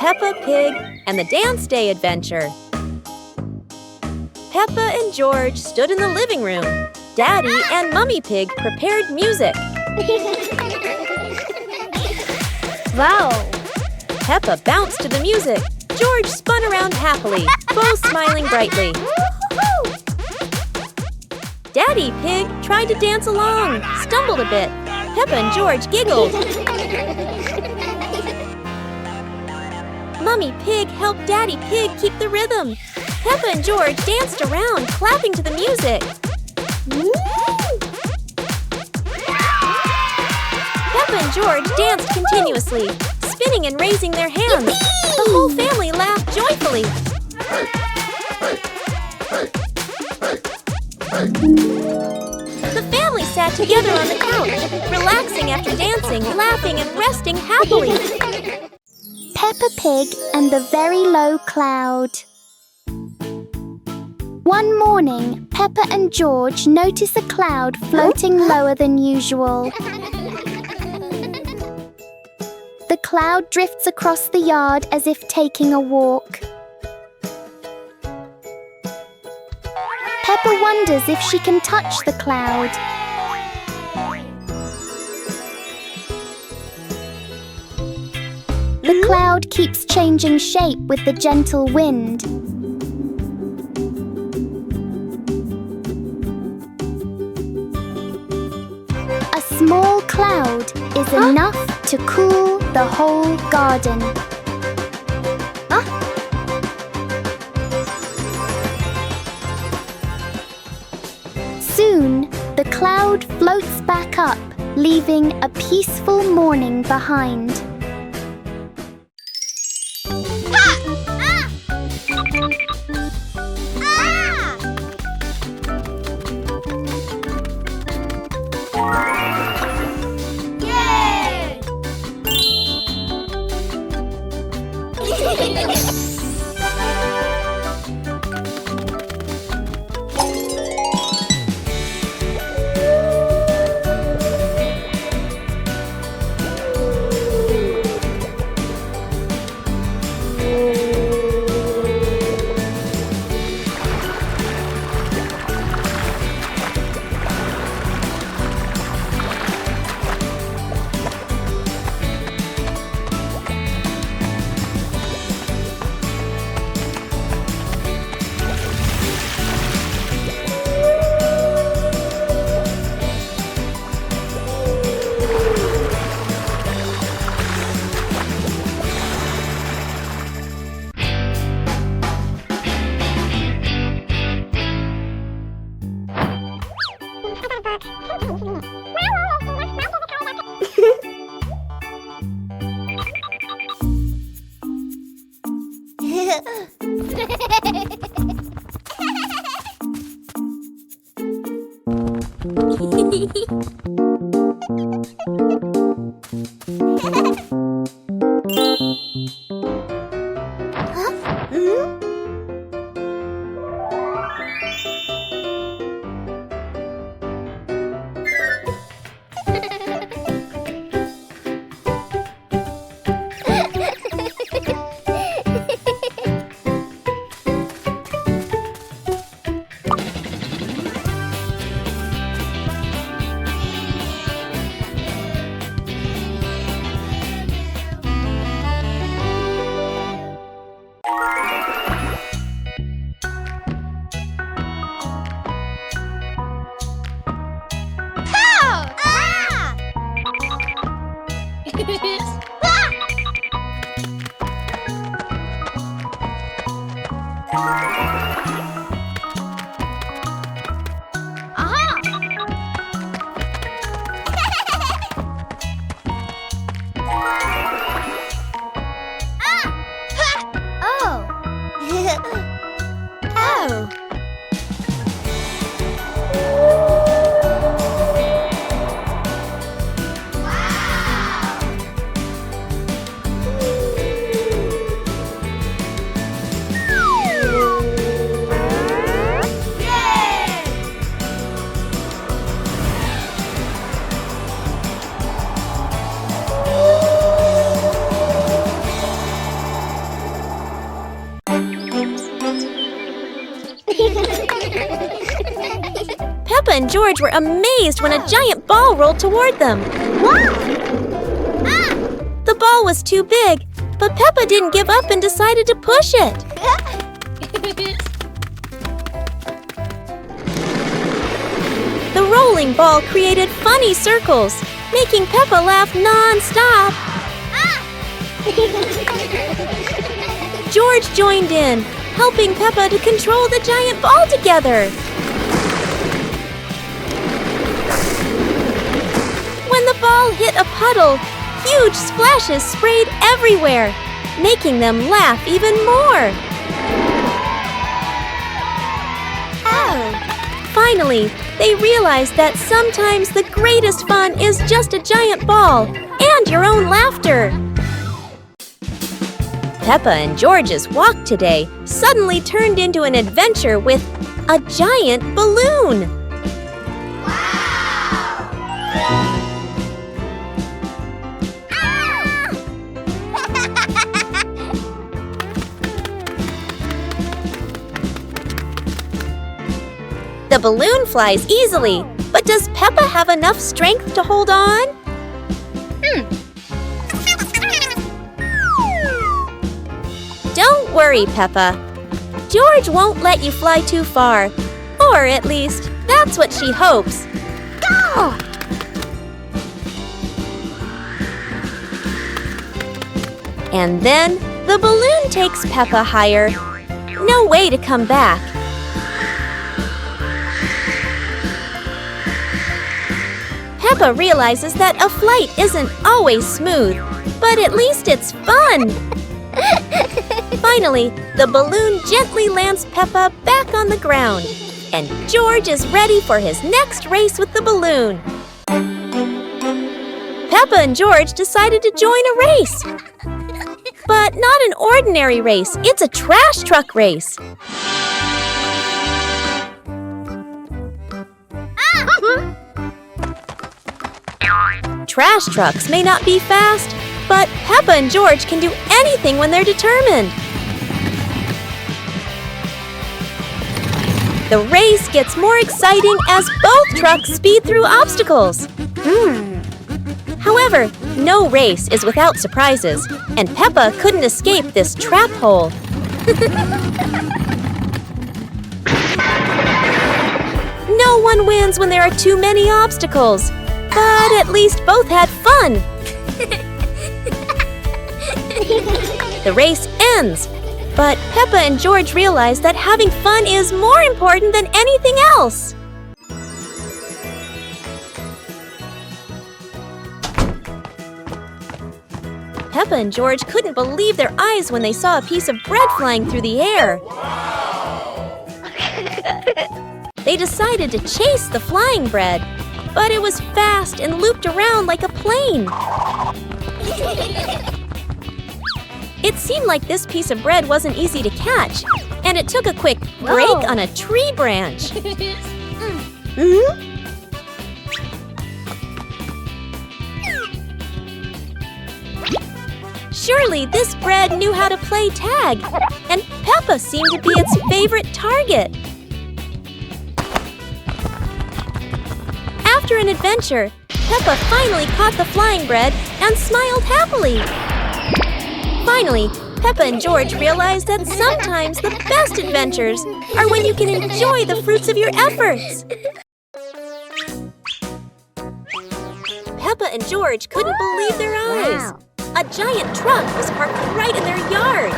Peppa Pig and the Dance Day Adventure. Peppa and George stood in the living room. Daddy and Mummy Pig prepared music. Wow! Peppa bounced to the music. George spun around happily, both smiling brightly. Daddy Pig tried to dance along, stumbled a bit. Peppa and George giggled. Mummy Pig helped Daddy Pig keep the rhythm. Peppa and George danced around, clapping to the music. Peppa and George danced continuously, spinning and raising their hands. The whole family laughed joyfully. The family sat together on the couch, relaxing after dancing, laughing and resting happily. Peppa Pig and the Very Low Cloud. One morning, Peppa and George notice a cloud floating lower than usual. The cloud drifts across the yard as if taking a walk. Peppa wonders if she can touch the cloud. The cloud keeps changing shape with the gentle wind. A small cloud is enough to cool the whole garden. Soon, the cloud floats back up, leaving a peaceful morning behind. and George were amazed when a giant ball rolled toward them. The ball was too big, but Peppa didn't give up and decided to push it. The rolling ball created funny circles, making Peppa laugh non-stop. George joined in, helping Peppa to control the giant ball together. When the ball hit a puddle, huge splashes sprayed everywhere, making them laugh even more. Finally, they realized that sometimes the greatest fun is just a giant ball and your own laughter. Peppa and George's walk today suddenly turned into an adventure with a giant balloon. The balloon flies easily, but does Peppa have enough strength to hold on? Don't worry, Peppa. George won't let you fly too far. Or at least, that's what she hopes. Go! And then, the balloon takes Peppa higher. No way to come back. Peppa realizes that a flight isn't always smooth, but at least it's fun. Finally, the balloon gently lands Peppa back on the ground, and George is ready for his next race with the balloon. Peppa and George decided to join a race. But not an ordinary race, it's a trash truck race. Trash trucks may not be fast, but Peppa and George can do anything when they're determined. The race gets more exciting as both trucks speed through obstacles. However, no race is without surprises, and Peppa couldn't escape this trap hole. No one wins when there are too many obstacles. But at least both had fun. The race ends, but Peppa and George realize that having fun is more important than anything else. Peppa and George couldn't believe their eyes when they saw a piece of bread flying through the air. They decided to chase the flying bread, but it was fast and looped around like a plane. It seemed like this piece of bread wasn't easy to catch, and it took a quick break on a tree branch. Surely this bread knew how to play tag, and Peppa seemed to be its favorite target. After an adventure, Peppa finally caught the flying bread and smiled happily. Finally, Peppa and George realized that sometimes the best adventures are when you can enjoy the fruits of your efforts. Peppa and George couldn't believe their eyes. A giant truck was parked right in their yard.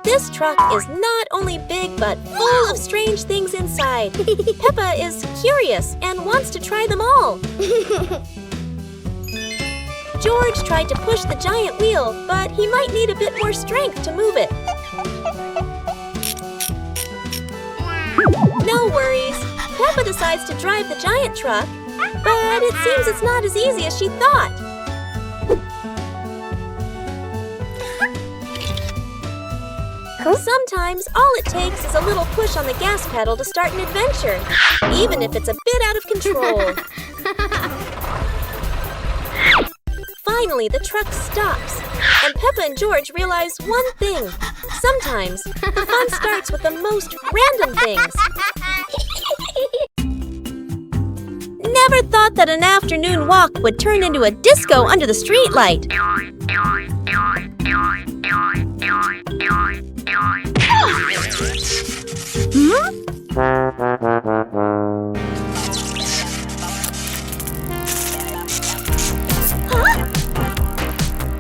This truck is not only big but full of strange things inside. Peppa is curious and wants to try them all. George tried to push the giant wheel, but he might need a bit more strength to move it. No worries. Peppa decides to drive the giant truck, but it seems it's not as easy as she thought. Sometimes all it takes is a little push on the gas pedal to start an adventure, even if it's a bit out of control. Finally, the truck stops, and Peppa and George realize one thing. Sometimes, the fun starts with the most random things. Never thought that an afternoon walk would turn into a disco under the streetlight.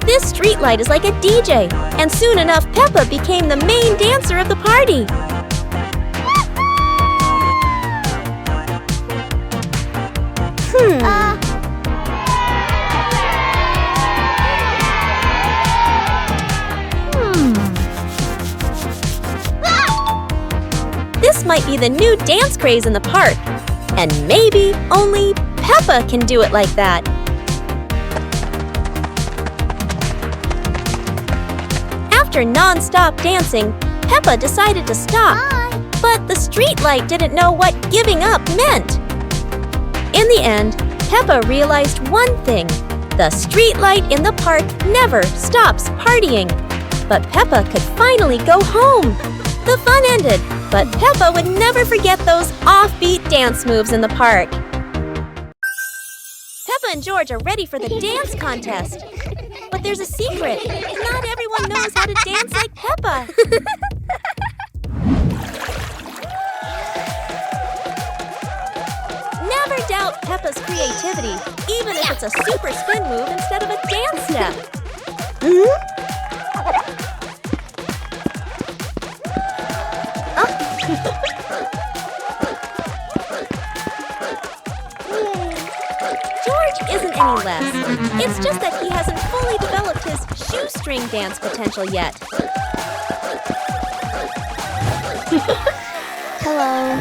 This streetlight is like a DJ, and soon enough Peppa became the main dancer of the party. This might be the new dance craze in the park, and maybe only Peppa can do it like that. After non-stop dancing, Peppa decided to stop. But the streetlight didn't know what giving up meant. In the end, Peppa realized one thing. The streetlight in the park never stops partying. But Peppa could finally go home. The fun ended, but Peppa would never forget those offbeat dance moves in the park. Peppa and George are ready for the dance contest. But there's a secret. Not everyone knows how to dance like Peppa. Never doubt Peppa's creativity, even if it's a super spin move instead of a dance step. George isn't any less. It's just that he hasn't fully developed his shoestring dance potential yet. Hello.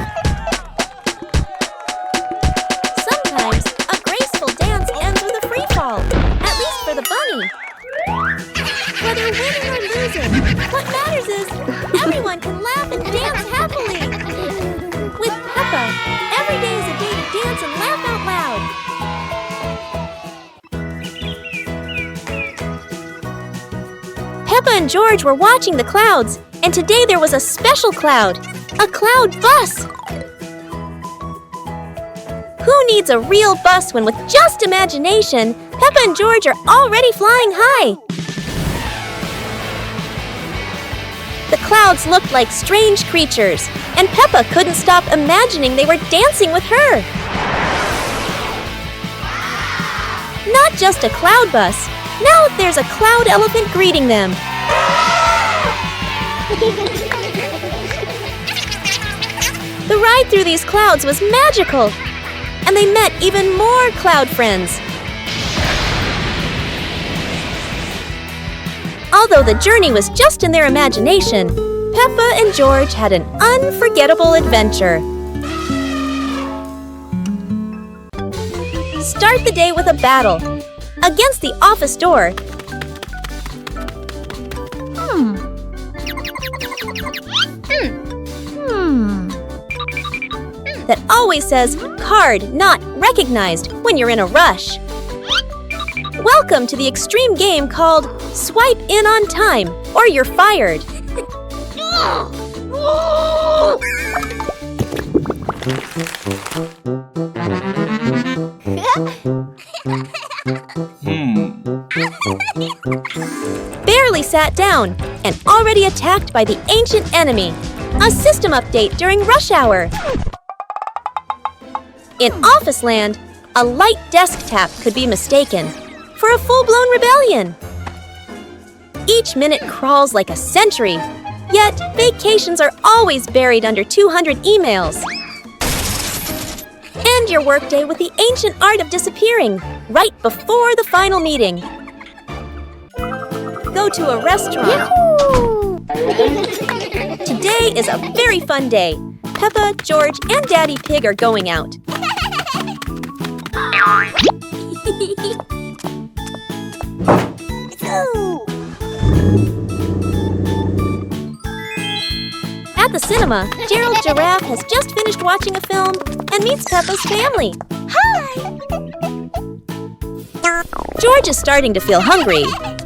Sometimes, a graceful dance ends with a free fall, at least for the bunny. Whether winning or losing, what matters is everyone can laugh and dance happily. With Peppa, every day is a day to dance and laugh out loud. Peppa and George were watching the clouds, and today there was a special cloud, a cloud bus. Who needs a real bus when with just imagination, Peppa and George are already flying high? The clouds looked like strange creatures, and Peppa couldn't stop imagining they were dancing with her. Not just a cloud bus, now there's a cloud elephant greeting them. The ride through these clouds was magical, and they met even more cloud friends. Although the journey was just in their imagination, Peppa and George had an unforgettable adventure. Start the day with a battle. Against the office door. That always says, card not recognized when you're in a rush. Welcome to the extreme game called Swipe In on Time or You're Fired. Barely sat down and already attacked by the ancient enemy. A system update during rush hour. In office land, a light desk tap could be mistaken for a full-blown rebellion. Each minute crawls like a century, yet vacations are always buried under 200 emails. End your workday with the ancient art of disappearing right before the final meeting. Go to a restaurant. Yahoo! Today is a very fun day. Peppa, George, and Daddy Pig are going out. At the cinema, Gerald Giraffe has just finished watching a film and meets Peppa's family. Hi! George is starting to feel hungry.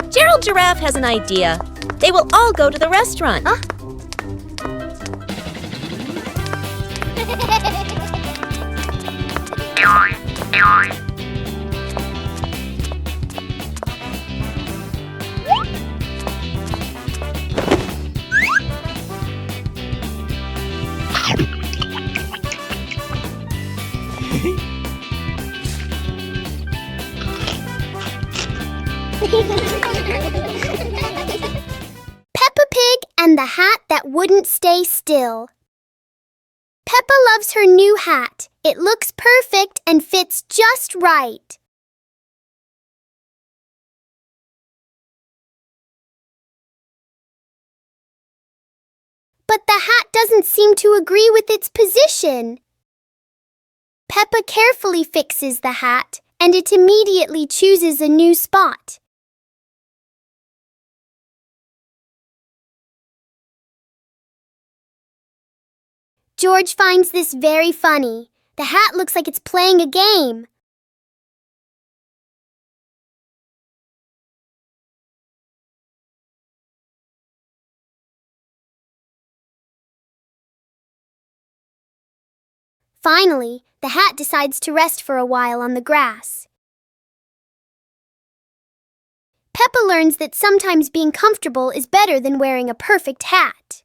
Gerald Giraffe has an idea. They will all go to the restaurant. Peppa Pig and the hat that wouldn't stay still. Peppa loves her new hat. It looks perfect and fits just right. But the hat doesn't seem to agree with its position. Peppa carefully fixes the hat, and it immediately chooses a new spot. George finds this very funny. The hat looks like it's playing a game. Finally, the hat decides to rest for a while on the grass. Peppa learns that sometimes being comfortable is better than wearing a perfect hat.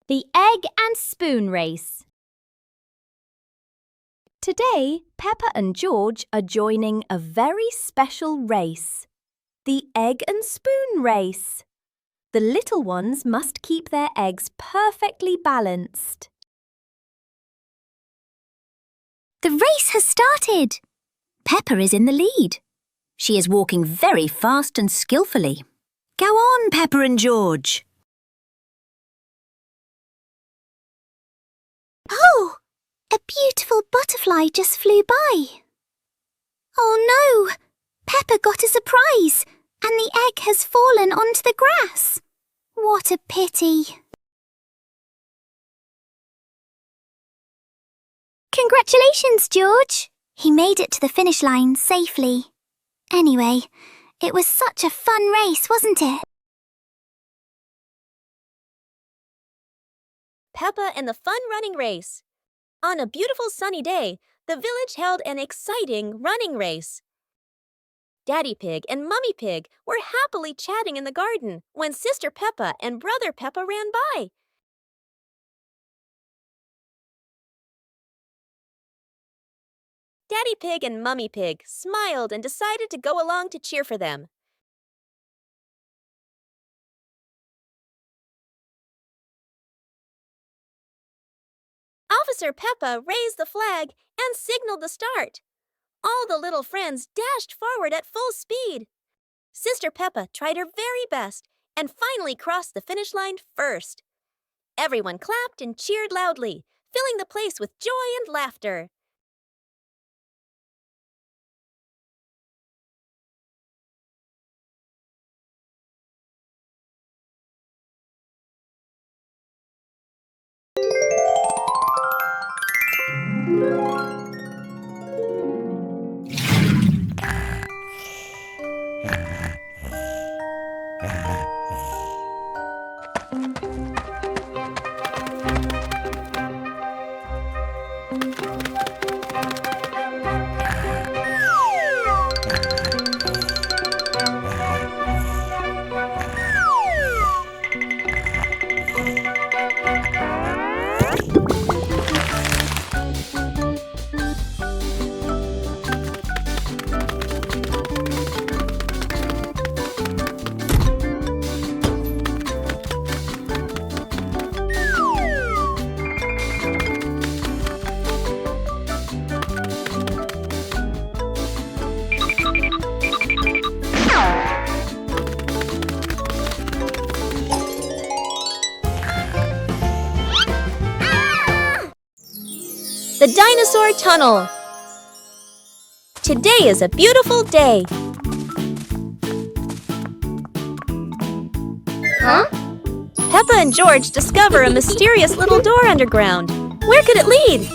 The Egg and Spoon Race. Today, Peppa and George are joining a very special race. The Egg and Spoon Race. The little ones must keep their eggs perfectly balanced. The race has started. Peppa is in the lead. She is walking very fast and skillfully. Go on, Peppa and George. Oh, a beautiful butterfly just flew by. Oh no, Peppa got a surprise and the egg has fallen onto the grass. What a pity. Congratulations, George. He made it to the finish line safely. Anyway, it was such a fun race, wasn't it? Peppa and the Fun Running Race. On a beautiful sunny day, the village held an exciting running race. Daddy Pig and Mummy Pig were happily chatting in the garden when Sister Peppa and Brother Peppa ran by. Daddy Pig and Mummy Pig smiled and decided to go along to cheer for them. Officer Peppa raised the flag and signaled the start. All the little friends dashed forward at full speed. Sister Peppa tried her very best and finally crossed the finish line first. Everyone clapped and cheered loudly, filling the place with joy and laughter. the dinosaur tunnel. Today is a beautiful day. Huh? Peppa and George discover a mysterious little door underground. Where could it lead?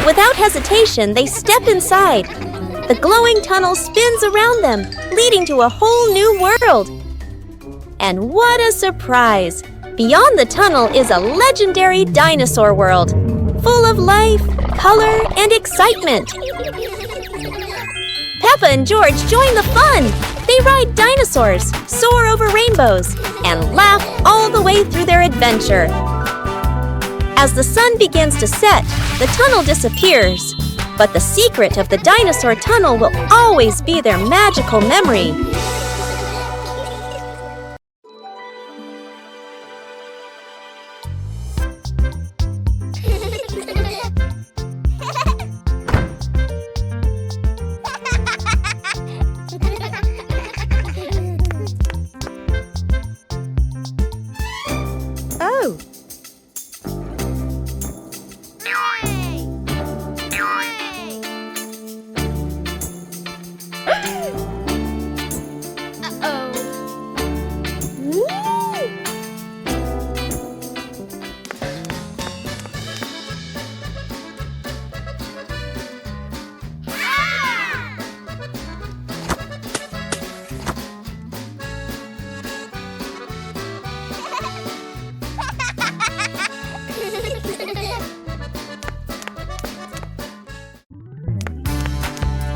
Without hesitation, they step inside. The glowing tunnel spins around them, leading to a whole new world. And what a surprise! Beyond the tunnel is a legendary dinosaur world, full of life, color, and excitement. Peppa and George join the fun. They ride dinosaurs, soar over rainbows, and laugh all the way through their adventure. As the sun begins to set, the tunnel disappears. But the secret of the dinosaur tunnel will always be their magical memory. Oh!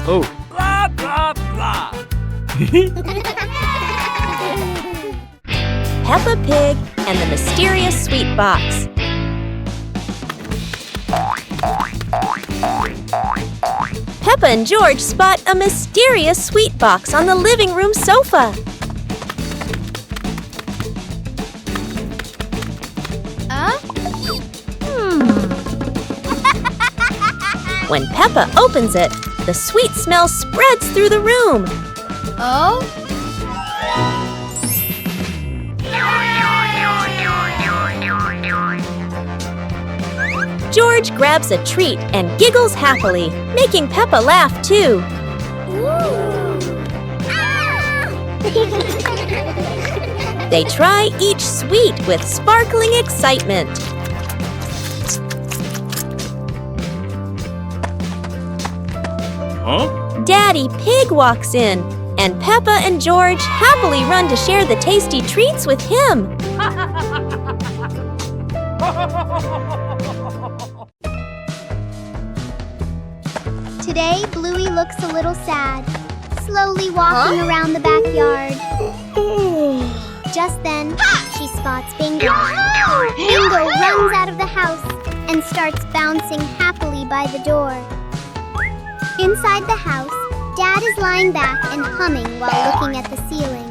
Oh. Blah, blah, blah. Peppa Pig and the Mysterious Sweet Box. Peppa and George spot a mysterious sweet box on the living room sofa. When Peppa opens it, the sweet smell spreads through the room. Oh? George grabs a treat and giggles happily, making Peppa laugh too. They try each sweet with sparkling excitement. Huh? Daddy Pig walks in, and Peppa and George happily run to share the tasty treats with him. Today, Bluey looks a little sad, slowly walking around the backyard. Just then, she spots Bingo. Bingo runs out of the house and starts bouncing happily by the door. Inside the house, Dad is lying back and humming while looking at the ceiling.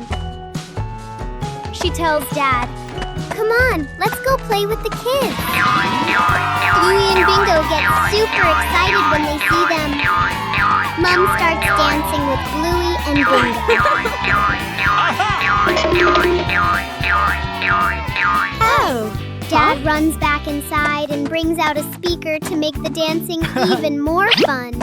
She tells Dad, "Come on, let's go play with the kids." Bluey and Bingo get super excited when they see them. Mom starts dancing with Bluey and Bingo. Oh! Dad runs back inside and brings out a speaker to make the dancing even more fun.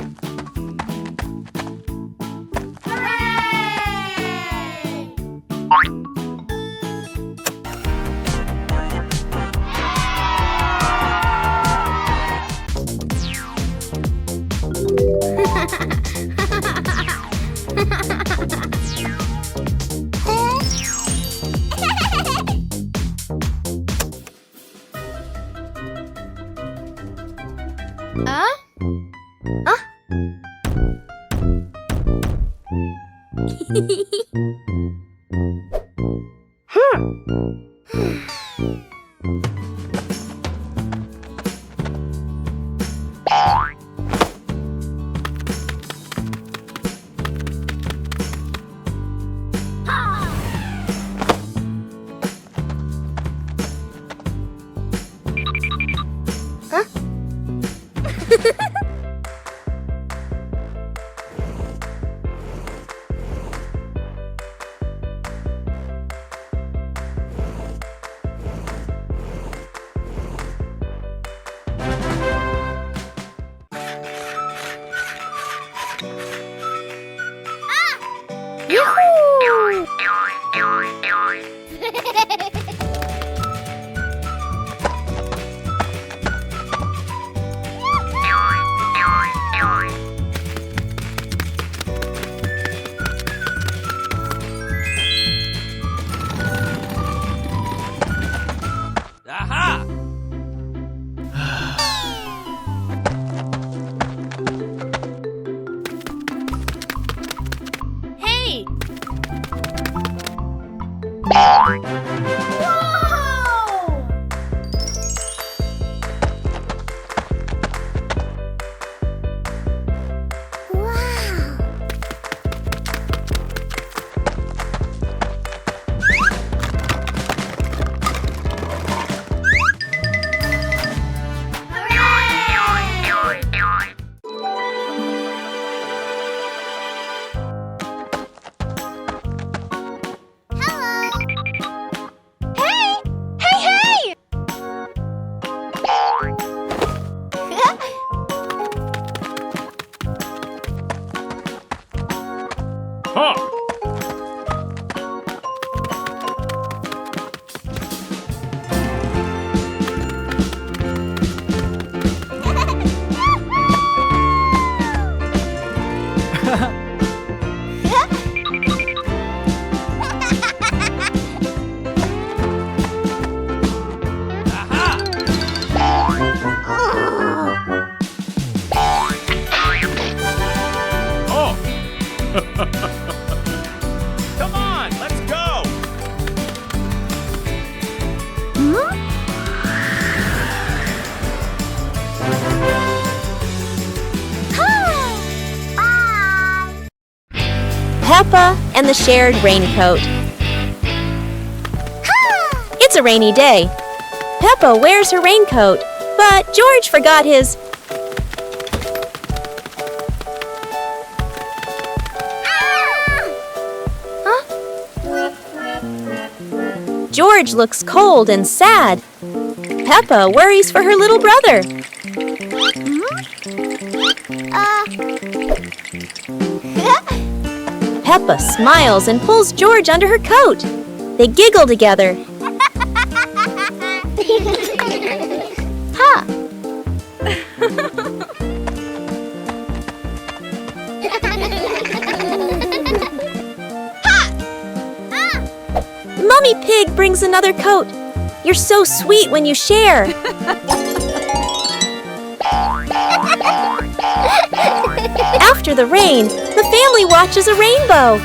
Peppa and the shared raincoat. It's a rainy day. Peppa wears her raincoat, but George forgot his. George looks cold and sad. Peppa worries for her little brother. Peppa smiles and pulls George under her coat. They giggle together. Mummy Pig brings another coat. You're so sweet when you share. After the rain, the family watches a rainbow.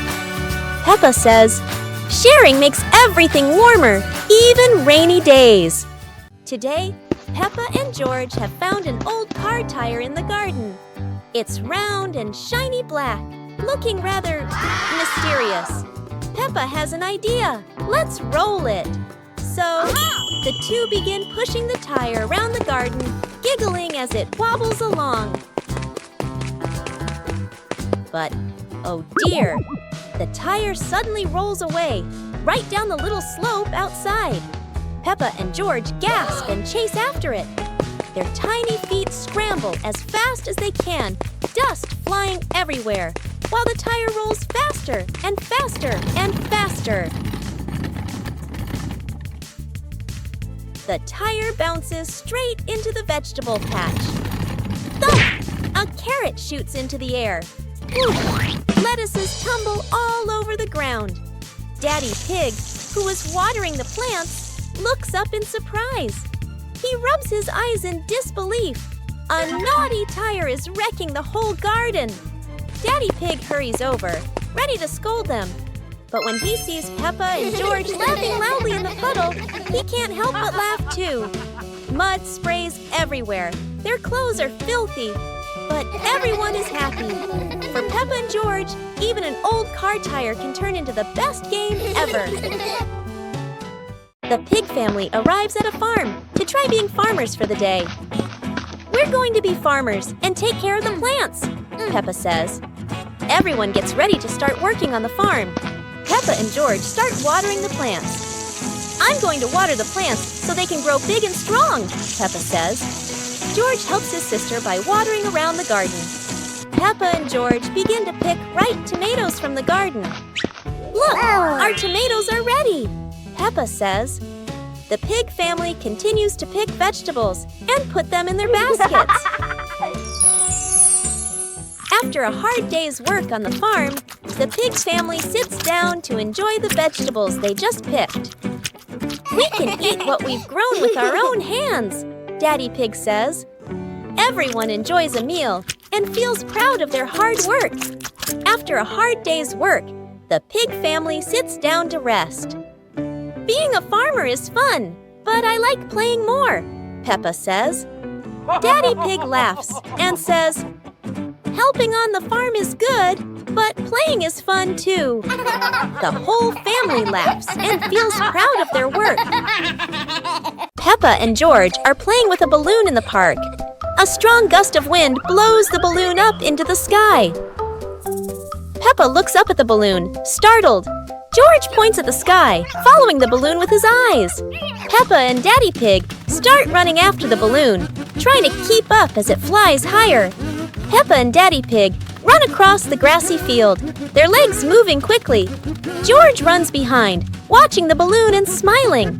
Peppa says, sharing makes everything warmer, even rainy days. Today, Peppa and George have found an old car tire in the garden. It's round and shiny black, looking rather mysterious. Peppa has an idea. Let's roll it. So, the two begin pushing the tire around the garden, giggling as it wobbles along. But, oh dear, the tire suddenly rolls away, right down the little slope outside. Peppa and George gasp and chase after it. Their tiny feet scramble as fast as they can, dust flying everywhere, while the tire rolls faster and faster and faster. The tire bounces straight into the vegetable patch. Thump! A carrot shoots into the air. Whoosh! Lettuces tumble all over the ground. Daddy Pig, who was watering the plants, looks up in surprise. He rubs his eyes in disbelief. A naughty tire is wrecking the whole garden. Daddy Pig hurries over, ready to scold them. But when he sees Peppa and George laughing loudly in the puddle, he can't help but laugh too. Mud sprays everywhere. Their clothes are filthy. But everyone is happy. For Peppa and George, even an old car tire can turn into the best game ever. The pig family arrives at a farm to try being farmers for the day. We're going to be farmers and take care of the plants, Peppa says. Everyone gets ready to start working on the farm. Peppa and George start watering the plants. I'm going to water the plants so they can grow big and strong, Peppa says. George helps his sister by watering around the garden. Peppa and George begin to pick ripe tomatoes from the garden. Look, our tomatoes are ready, Peppa says. The pig family continues to pick vegetables and put them in their baskets. After a hard day's work on the farm, the pig family sits down to enjoy the vegetables they just picked. We can eat what we've grown with our own hands, Daddy Pig says. Everyone enjoys a meal and feels proud of their hard work. After a hard day's work, the pig family sits down to rest. Being a farmer is fun, but I like playing more, Peppa says. Daddy Pig laughs and says, helping on the farm is good, but playing is fun too. The whole family laughs and feels proud of their work. Peppa and George are playing with a balloon in the park. A strong gust of wind blows the balloon up into the sky. Peppa looks up at the balloon, startled. George points at the sky, following the balloon with his eyes. Peppa and Daddy Pig start running after the balloon, trying to keep up as it flies higher. Peppa and Daddy Pig run across the grassy field, their legs moving quickly. George runs behind, watching the balloon and smiling.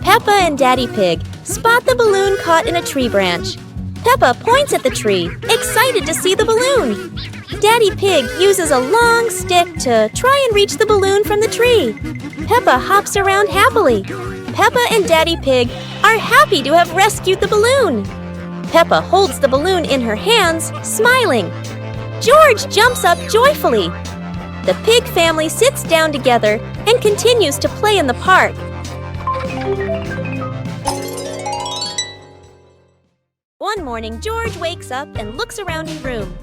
Peppa and Daddy Pig spot the balloon caught in a tree branch. Peppa points at the tree, excited to see the balloon. Daddy Pig uses a long stick to try and reach the balloon from the tree. Peppa hops around happily. Peppa and Daddy Pig are happy to have rescued the balloon. Peppa holds the balloon in her hands, smiling. George jumps up joyfully. The pig family sits down together and continues to play in the park. One morning, George wakes up and looks around his room.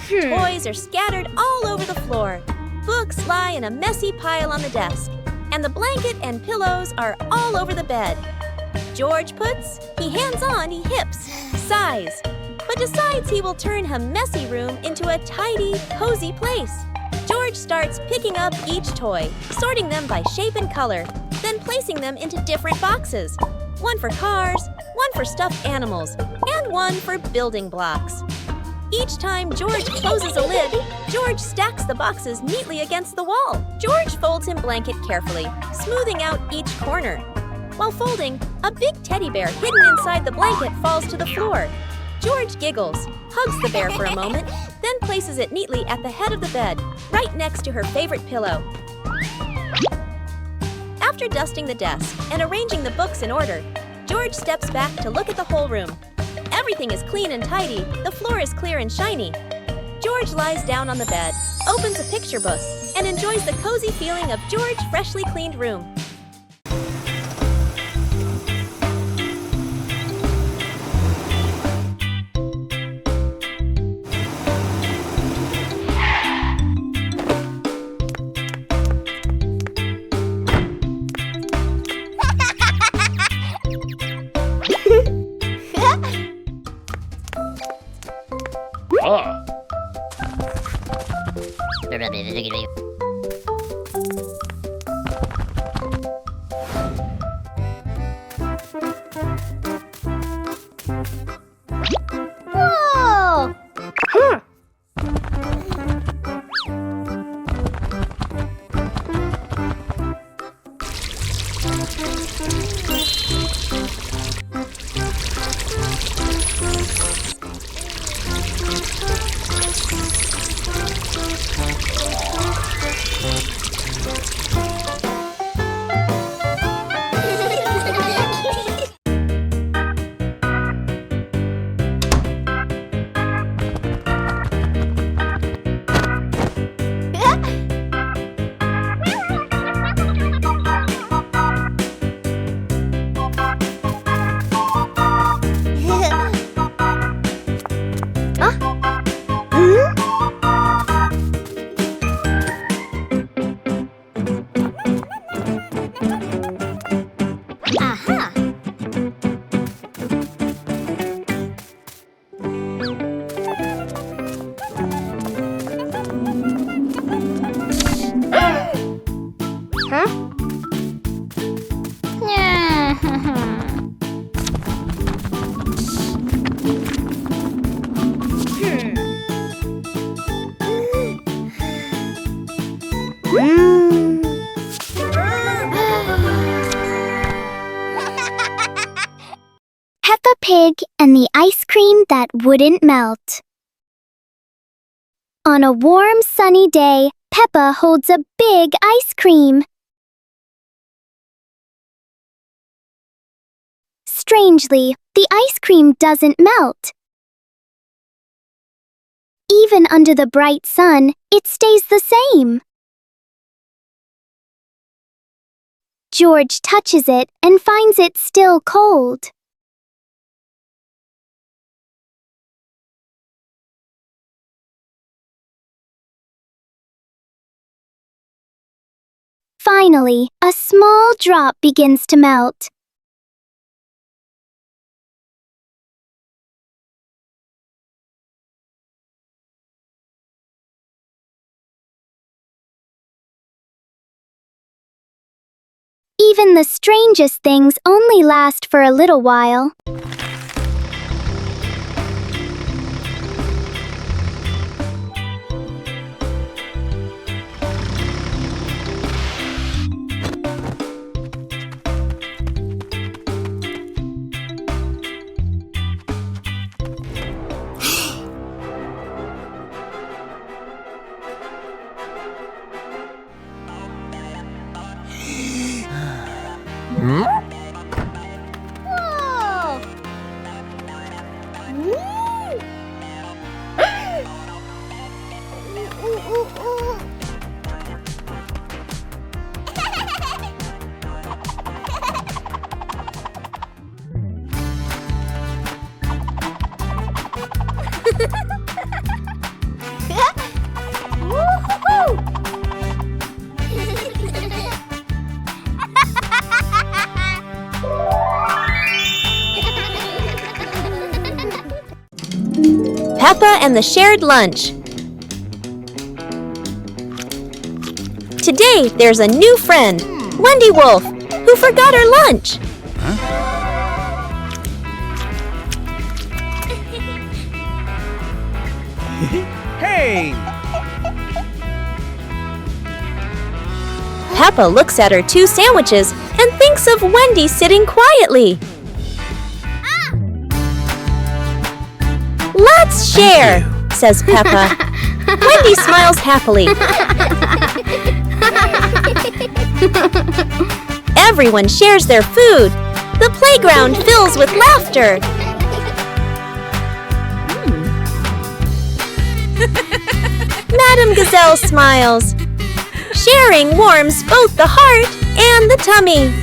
Toys are scattered all over the floor. books lie in a messy pile on the desk, and the blanket and pillows are all over the bed. George puts, he hands on, he hips, sighs, but decides he will turn her messy room into a tidy, cozy place. George starts picking up each toy, sorting them by shape and color, then placing them into different boxes. One for cars, one for stuffed animals, and one for building blocks. Each time George closes a lid, George stacks the boxes neatly against the wall. George folds his blanket carefully, smoothing out each corner. While folding, a big teddy bear hidden inside the blanket falls to the floor. George giggles, hugs the bear for a moment, then places it neatly at the head of the bed, right next to her favorite pillow. After dusting the desk and arranging the books in order, George steps back to look at the whole room. Everything is clean and tidy, the floor is clear and shiny. George lies down on the bed, opens a picture book, and enjoys the cozy feeling of George's freshly cleaned room. Whoa! Peppa Pig and the ice cream that wouldn't melt. On a warm, sunny day, Peppa holds a big ice cream. Strangely, the ice cream doesn't melt. Even under the bright sun, it stays the same. George touches it and finds it still cold. Finally, a small drop begins to melt. Even the strangest things only last for a little while. Whoa! Peppa and the shared lunch. Today, there's a new friend, Wendy Wolf, who forgot her lunch. Hey! Peppa looks at her 2 sandwiches and thinks of Wendy sitting quietly. Let's share, says Peppa. Wendy smiles happily. Everyone shares their food. The playground fills with laughter. Madame Gazelle smiles. Sharing warms both the heart and the tummy.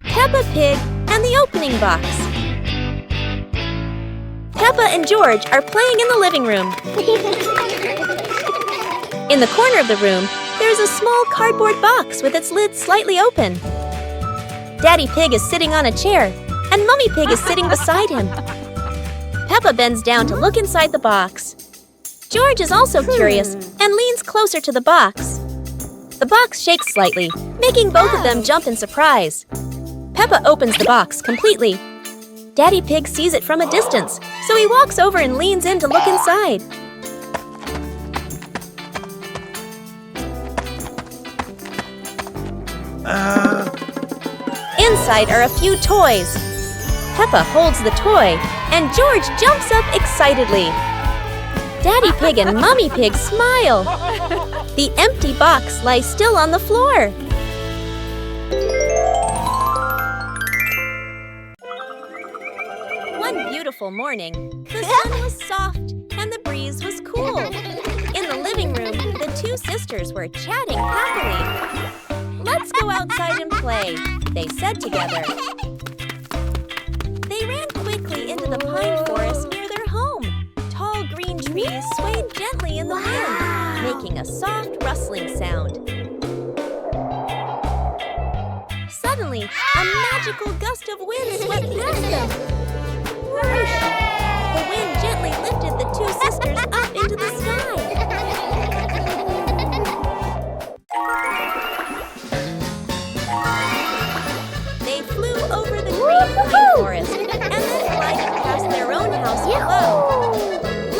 Peppa Pig and the opening box. Peppa and George are playing in the living room. In the corner of the room, there's a small cardboard box with its lid slightly open. Daddy Pig is sitting on a chair, and Mummy Pig is sitting beside him. Peppa bends down to look inside the box. George is also curious and leans closer to the box. The box shakes slightly, making both of them jump in surprise. Peppa opens the box completely. Daddy Pig sees it from a distance, so he walks over and leans in to look inside. Inside are a few toys. Peppa holds the toy, and George jumps up excitedly. Daddy Pig and Mummy Pig smile. The empty box lies still on the floor. One beautiful morning, the sun was soft and the breeze was cool. In the living room, the 2 sisters were chatting happily. "Let's go outside and play," they said together. They ran quickly into the pine forest near their home. Tall green trees swayed gently in the wind, making a soft rustling sound. Suddenly, a magical gust of wind swept past them. Whoosh! The wind gently lifted the 2 sisters up into the sky. They flew over the green pine forest and then glided past their own house below.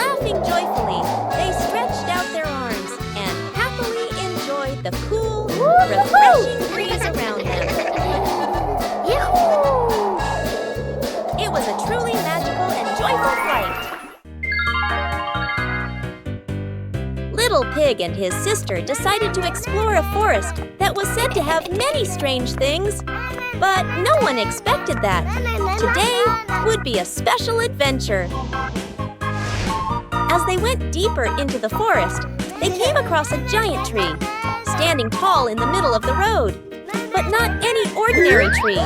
Laughing joyfully, they stretched out their arms and happily enjoyed the cool, refreshing breeze around them. It was a truly magical and joyful flight. Little Pig and his sister decided to explore a forest that was said to have many strange things. But no one expected that. Today would be a special adventure. As they went deeper into the forest, they came across a giant tree, standing tall in the middle of the road. But not any ordinary tree.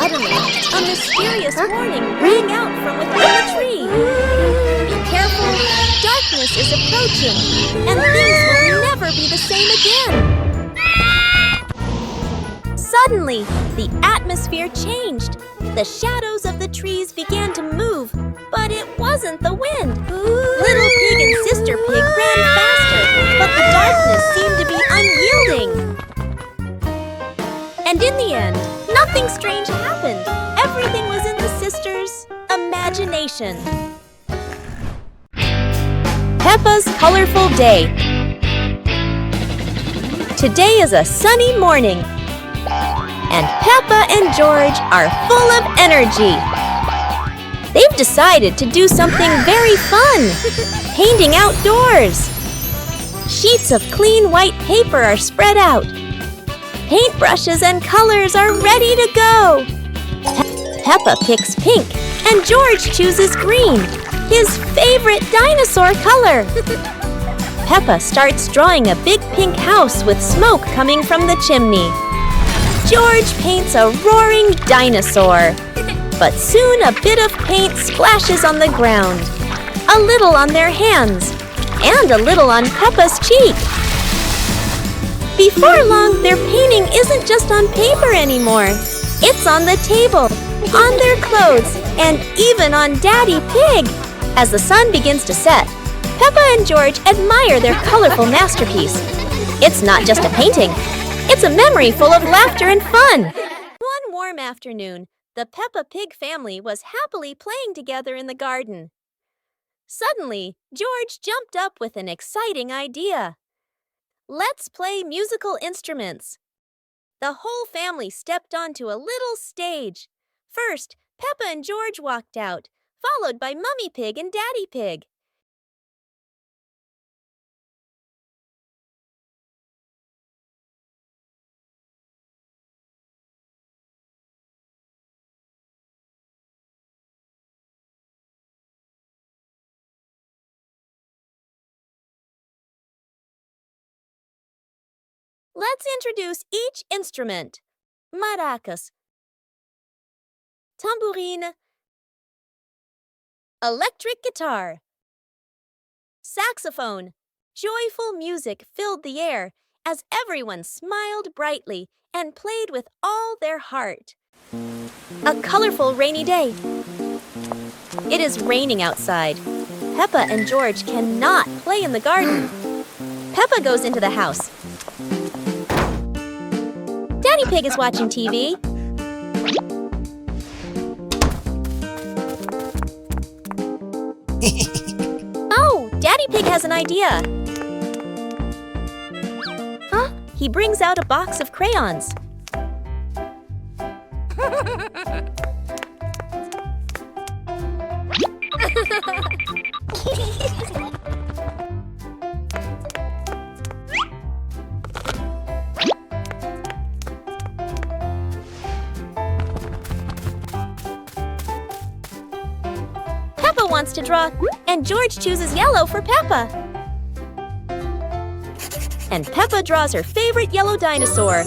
Suddenly, a mysterious warning rang out from within the tree. Be careful, darkness is approaching, and things will never be the same again. Suddenly, the atmosphere changed. The shadows of the trees began to move, but it wasn't the wind. Little Pig and Sister Pig ran faster, but the darkness seemed to be unyielding. And in the end, nothing strange happened. Everything was in the sisters' imagination. Peppa's colorful day. Today is a sunny morning, and Peppa and George are full of energy. They've decided to do something very fun, painting outdoors. Sheets of clean white paper are spread out. Paintbrushes and colors are ready to go. Peppa picks pink, and George chooses green, his favorite dinosaur color. Peppa starts drawing a big pink house with smoke coming from the chimney. George paints a roaring dinosaur. But soon a bit of paint splashes on the ground, a little on their hands, and a little on Peppa's cheek. Before long, their painting isn't just on paper anymore. It's on the table, on their clothes, and even on Daddy Pig. As the sun begins to set, Peppa and George admire their colorful masterpiece. It's not just a painting. It's a memory full of laughter and fun. One warm afternoon, the Peppa Pig family was happily playing together in the garden. Suddenly, George jumped up with an exciting idea. Let's play musical instruments. The whole family stepped onto a little stage. First, Peppa and George walked out, followed by Mummy Pig and Daddy Pig. Let's introduce each instrument. Maracas, tambourine, electric guitar, saxophone. Joyful music filled the air as everyone smiled brightly and played with all their heart. A colorful rainy day. It is raining outside. Peppa and George cannot play in the garden. Peppa goes into the house. Daddy Pig is watching TV. Oh, Daddy Pig has an idea. Huh? He brings out a box of crayons. Peppa wants to draw, and George chooses yellow for Peppa. And Peppa draws her favorite yellow dinosaur.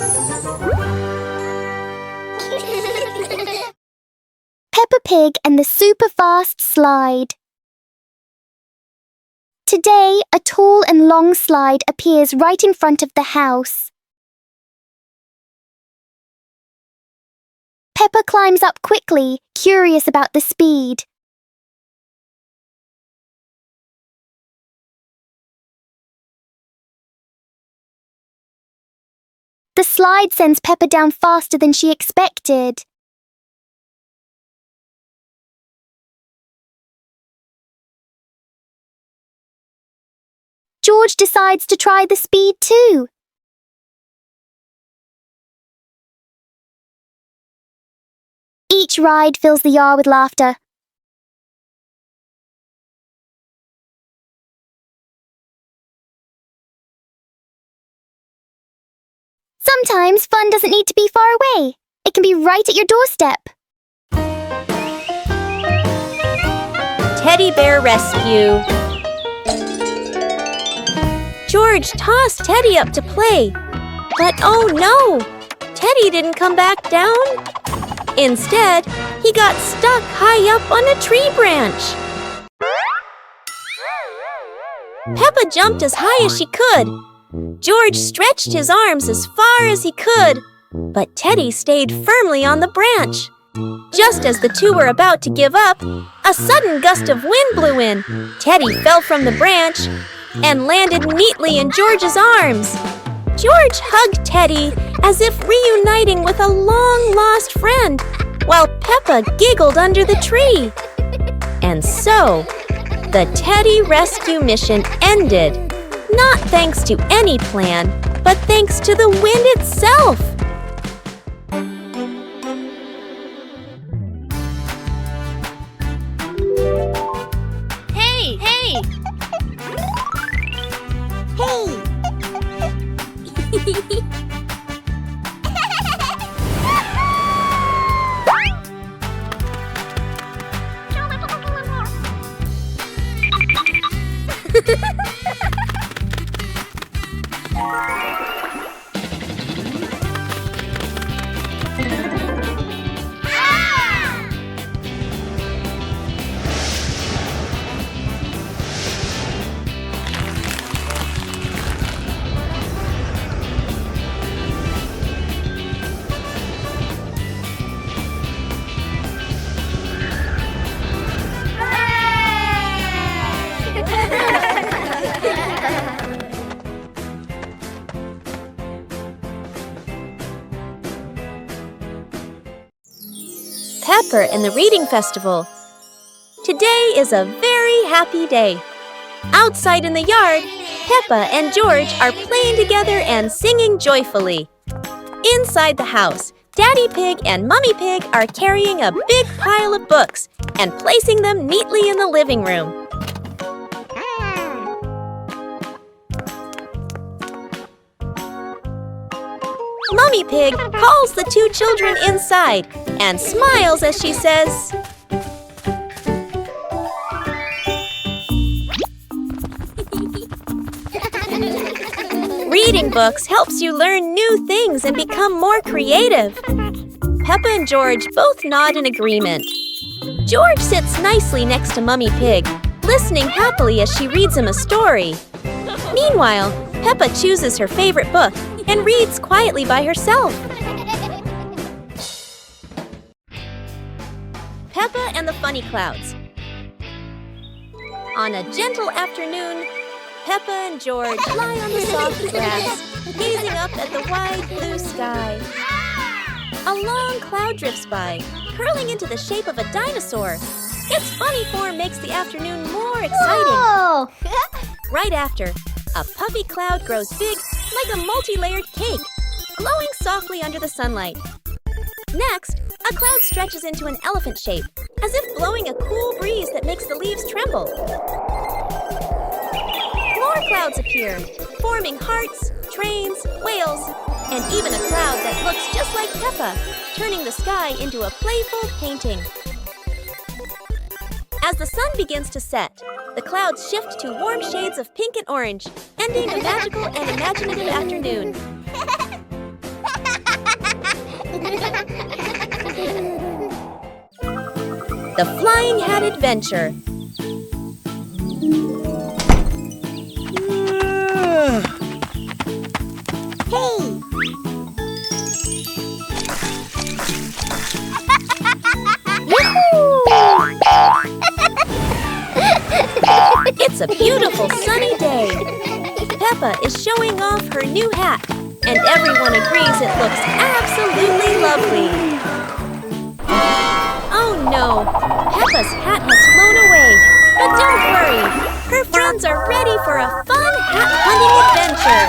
Peppa Pig and the super fast slide. Today, a tall and long slide appears right in front of the house. Peppa climbs up quickly, curious about the speed. The slide sends Peppa down faster than she expected. George decides to try the speed too. Each ride fills the yard with laughter. Sometimes fun doesn't need to be far away. It can be right at your doorstep. Teddy Bear Rescue. George tossed Teddy up to play. But oh no! Teddy didn't come back down. Instead, he got stuck high up on a tree branch. Peppa jumped as high as she could. George stretched his arms as far as he could, but Teddy stayed firmly on the branch. Just as the two were about to give up, a sudden gust of wind blew in. Teddy fell from the branch and landed neatly in George's arms. George hugged Teddy as if reuniting with a long-lost friend, while Peppa giggled under the tree. And so, the Teddy rescue mission ended, not thanks to any plan, but thanks to the wind itself. Hey! Hey! Pepper and the Reading Festival. Today is a very happy day. Outside in the yard, Peppa and George are playing together and singing joyfully. Inside the house, Daddy Pig and Mummy Pig are carrying a big pile of books and placing them neatly in the living room. Mummy Pig calls the two children inside and smiles as she says, "Reading books helps you learn new things and become more creative." Peppa and George both nod in agreement. George sits nicely next to Mummy Pig, listening happily as she reads him a story. Meanwhile, Peppa chooses her favorite book and reads quietly by herself. Peppa and the Funny Clouds. On a gentle afternoon, Peppa and George lie on the soft grass, gazing up at the wide blue sky. A long cloud drifts by, curling into the shape of a dinosaur. Its funny form makes the afternoon more exciting. Whoa! Right after, a puffy cloud grows big like a multi-layered cake, glowing softly under the sunlight. Next, a cloud stretches into an elephant shape, as if blowing a cool breeze that makes the leaves tremble. More clouds appear, forming hearts, trains, whales, and even a cloud that looks just like Peppa, turning the sky into a playful painting. As the sun begins to set, the clouds shift to warm shades of pink and orange, ending a magical and imaginative afternoon. The Flying Hat Adventure. It's a beautiful sunny day. Peppa is showing off her new hat, and everyone agrees it looks absolutely lovely. Oh no, Peppa's hat has flown away. But don't worry, her friends are ready for a fun hat-hunting adventure.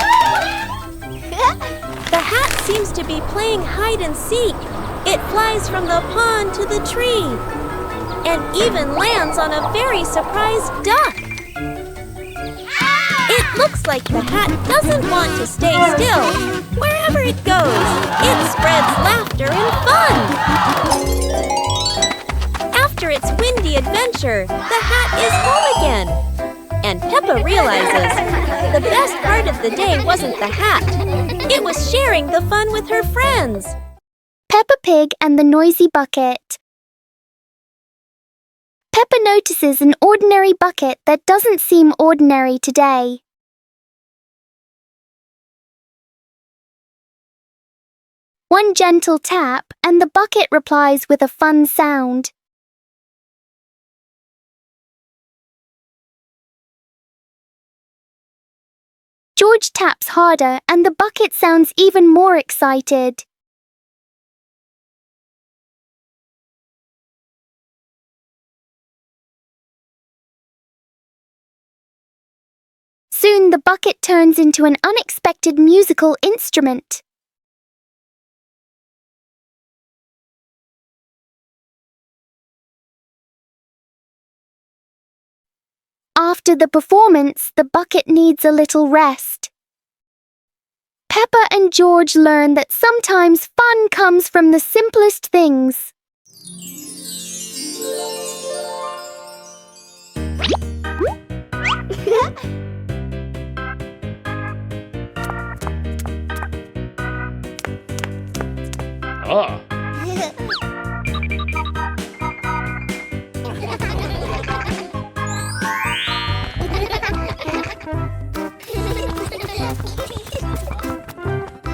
The hat seems to be playing hide and seek. It flies from the pond to the tree, and even lands on a very surprised duck. It looks like the hat doesn't want to stay still. Wherever it goes, it spreads laughter and fun. After its windy adventure, the hat is home again. And Peppa realizes the best part of the day wasn't the hat. It was sharing the fun with her friends. Peppa Pig and the Noisy Bucket. Peppa notices an ordinary bucket that doesn't seem ordinary today. One gentle tap, and the bucket replies with a fun sound. George taps harder and the bucket sounds even more excited. Soon the bucket turns into an unexpected musical instrument. After the performance, the bucket needs a little rest. Peppa and George learn that sometimes fun comes from the simplest things. Ah.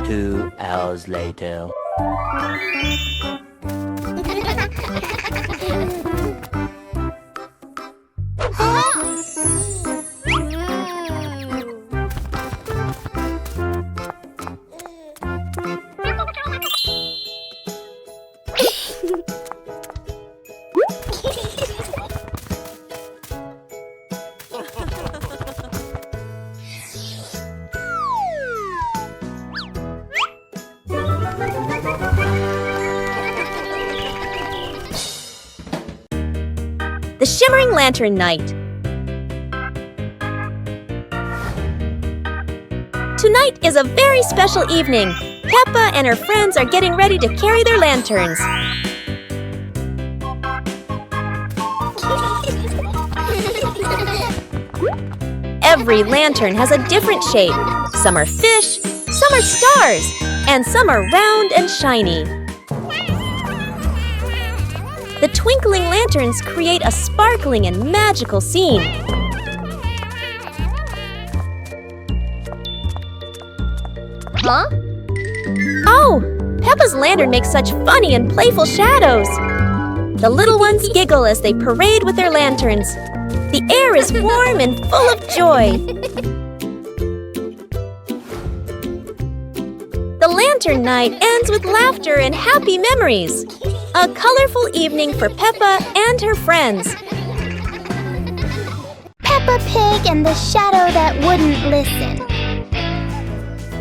2 hours later. The Shimmering Lantern Night. Tonight is a very special evening. Peppa and her friends are getting ready to carry their lanterns. Every lantern has a different shape. Some are fish, some are stars, and some are round and shiny. The twinkling lanterns create a sparkling and magical scene. Huh? Oh! Peppa's lantern makes such funny and playful shadows. The little ones giggle as they parade with their lanterns. The air is warm and full of joy. The lantern night ends with laughter and happy memories. A colorful evening for Peppa and her friends. Peppa Pig and the shadow that wouldn't listen.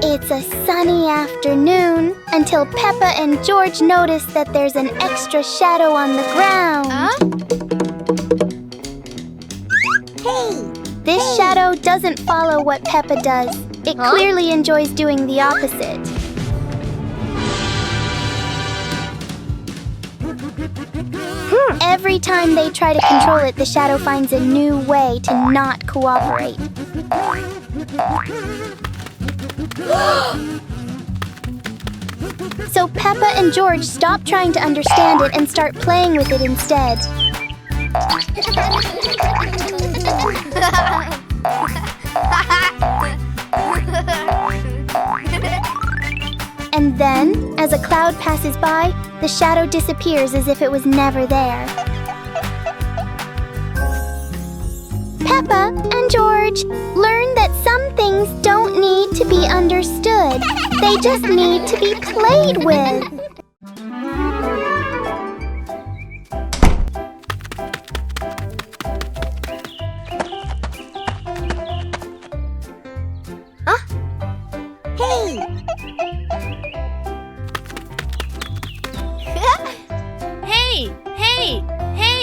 It's a sunny afternoon until Peppa and George notice that there's an extra shadow on the ground. This shadow doesn't follow what Peppa does. It clearly enjoys doing the opposite. Every time they try to control it, the shadow finds a new way to not cooperate. So Peppa and George stop trying to understand it and start playing with it instead. And then, as a cloud passes by, the shadow disappears as if it was never there. Peppa and George learn that some things don't need to be understood. They just need to be played with. Hey!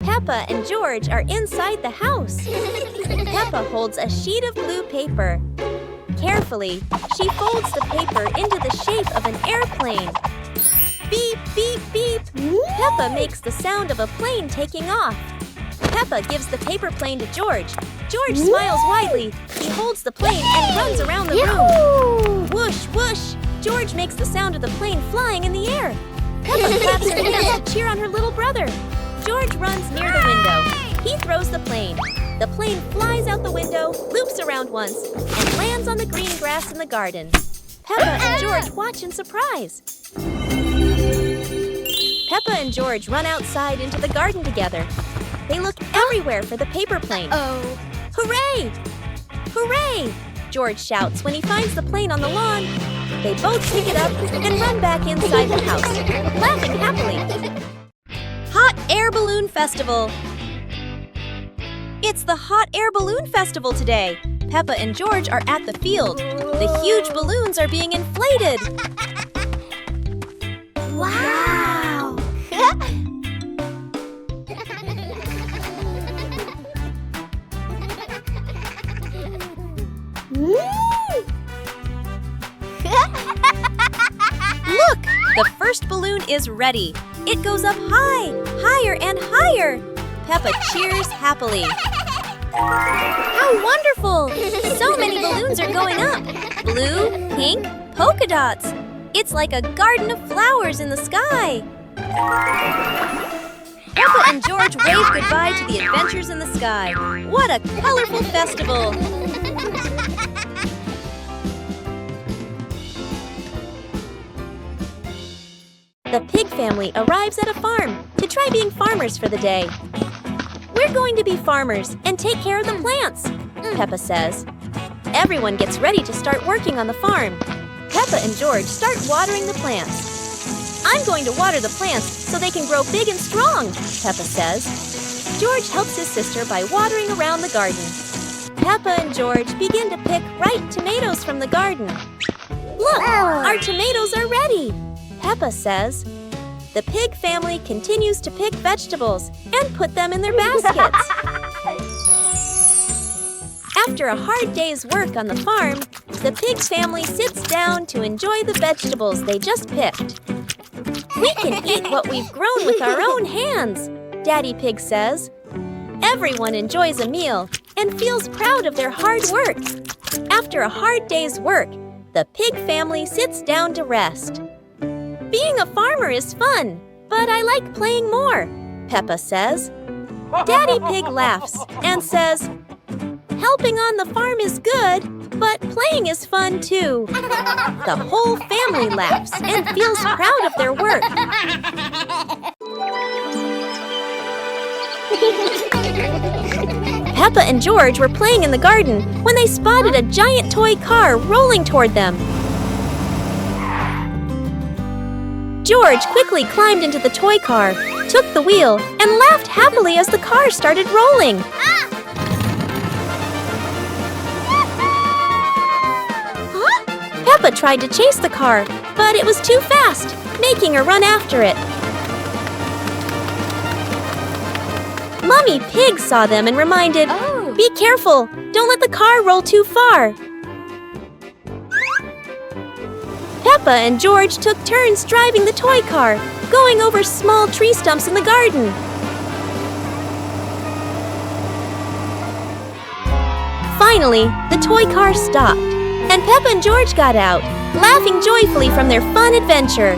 Peppa and George are inside the house. Peppa holds a sheet of blue paper. Carefully, She folds the paper into the shape of an airplane. Beep, beep, beep. Peppa makes the sound of a plane taking off. Peppa gives the paper plane to George. George smiles widely. He holds the plane and runs around the room. Whoosh, whoosh. George makes the sound of the plane flying in the air. Peppa claps her hands to cheer on her little brother. George runs near the window. He throws the plane. The plane flies out the window, loops around once, and lands on the green grass in the garden. Peppa and George watch in surprise. Peppa and George run outside into the garden together. They look everywhere for the paper plane. Hooray! Hooray! George shouts when he finds the plane on the lawn. They both pick it up and run back inside the house, laughing happily. Hot Air Balloon Festival! It's the Hot Air Balloon Festival today. Peppa and George are at the field. The huge balloons are being inflated. Wow! Look! The first balloon is ready. It goes up high, higher and higher. Peppa cheers happily. How wonderful! So many balloons are going up. Blue, pink, polka dots. It's like a garden of flowers in the sky. Peppa and George wave goodbye to the adventures in the sky. What a colorful festival! The pig family arrives at a farm to try being farmers for the day. We're going to be farmers and take care of the plants, Peppa says. Everyone gets ready to start working on the farm. Peppa and George start watering the plants. I'm going to water the plants so they can grow big and strong, Peppa says. George helps his sister by watering around the garden. Peppa and George begin to pick ripe tomatoes from the garden. Look, our tomatoes are ready, Peppa says. The pig family continues to pick vegetables and put them in their baskets. After a hard day's work on the farm, the pig family sits down to enjoy the vegetables they just picked. We can eat what we've grown with our own hands, Daddy Pig says. Everyone enjoys a meal and feels proud of their hard work. After a hard day's work, the pig family sits down to rest. Being a farmer is fun, but I like playing more, Peppa says. Daddy Pig laughs and says, helping on the farm is good, but playing is fun too. The whole family laughs and feels proud of their work. Peppa and George were playing in the garden when they spotted a giant toy car rolling toward them. George quickly climbed into the toy car, took the wheel, and laughed happily as the car started rolling. Peppa tried to chase the car, but it was too fast, making her run after it. Mummy Pig saw them and reminded, be careful, don't let the car roll too far. Peppa and George took turns driving the toy car, going over small tree stumps in the garden. Finally, the toy car stopped, and Peppa and George got out, laughing joyfully from their fun adventure.